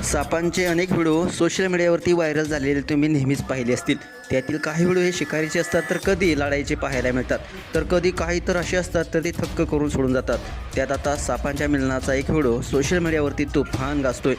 सापांचे अनेक video social मीडियावरती viral झालेले तुम्ही नेहमीच पाहिले असतील. त्यातील काही व्हिडिओ हे शिकारीचे असतात तर कधी लढाईचे पाहायला मिळतात, तर कधी काही तर असे असतात तर ते थक्क करून सोडून जातात. त्यात आता सापांच्या मिलनाचा एक व्हिडिओ सोशल मीडियावरती तुफान गाजतोय,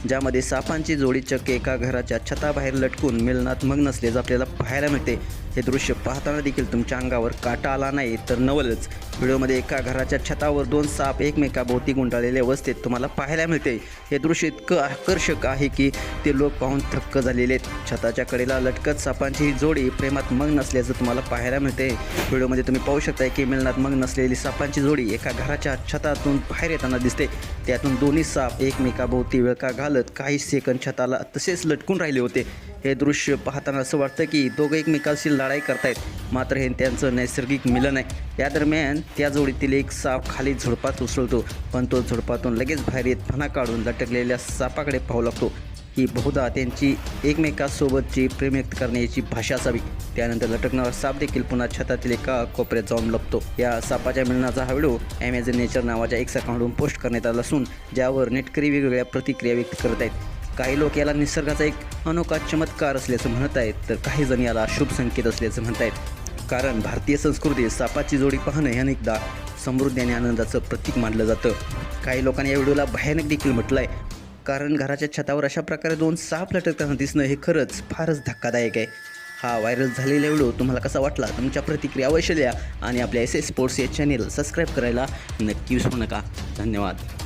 ज्यामध्ये सापांची जोडी चक्क एका घराच्या छताबाहेर लटकून मिलनात मग्न असल्याचं आपल्याला पाहायला मिळते. हे दृश्य पाहताना देखील तुमच्या अंगावर काटा आला नाही तर नवलच. व्हिडिओमध्ये एका घराच्या छतावर दोन साप एकमेकाभोवती गुंडाळलेल्या अवस्थेत तुम्हाला पाहायला मिळते. हे दृश्य इतकं आकर्षक आहे की ते लोक पाहून थक्क झालेले आहेत. छताच्या कडेला लटकत सापांची ही जोडी प्रेमात मग्न असल्याचं तुम्हाला पाहायला मिळते. व्हिडिओमध्ये तुम्ही पाहू शकता की मिलनात मग्न असलेली सापांची जोडी एका घराच्या छतातून बाहेर येताना दिसते. त्यातून दोन्ही साप एकमेकाभोवती विळखा घालत काही सेकंद छताला तसेच लटकून राहिले होते. हे दृश्य पाहताना असं वाटतं की दोघं एकमेकांशी लढाई करतायत, मात्र हे त्यांचं नैसर्गिक मिलन आहे. या दरम्यान त्या जोडीतील एक साप खाली झुडपात उसळतो, पण तो झुडपातून लगेच बाहेर येत फणा काढून लटकलेल्या सापाकडे पाहू लागतो. ही बहुधा त्यांची एकमेकांसोबतची प्रेम व्यक्त करण्याची भाषा असावी. त्यानंतर लटकणारा साप देखील पुन्हा छतातील एका कोपऱ्यात जाऊन लपतो. या सापाच्या मिलनाचा हा व्हिडिओ ॲमेझॉन नेचर नावाच्या एक अकाउंटवरून पोस्ट करण्यात आला असून ज्यावर नेटकरी वेगवेगळ्या प्रतिक्रिया व्यक्त करत आहेत. काही लोक याला निसर्गाचा एक अनोखा चमत्कार असल्याचं म्हणत आहेत, तर काही जण याला शुभ संकेत असल्याचं म्हणत आहेत. कारण भारतीय संस्कृतीत सापाची जोडी पाहणं हे अनेकदा समृद्धी आणि आनंदाचं प्रतीक मानलं जातं. काही लोकांनी या व्हिडिओला भयानक देखील म्हटलं आहे, कारण घराच्या छतावर अशा प्रकारे दोन साप लटकताना दिसणं हे खरंच फारच धक्कादायक आहे. हा व्हायरल झालेला व्हिडिओ तुम्हाला कसा वाटला? तुमच्या प्रतिक्रिया अवश्य द्या आणि आपल्या SS स्पोर्ट्स या चॅनेल सबस्क्राईब करायला नक्की विसरू नका. धन्यवाद.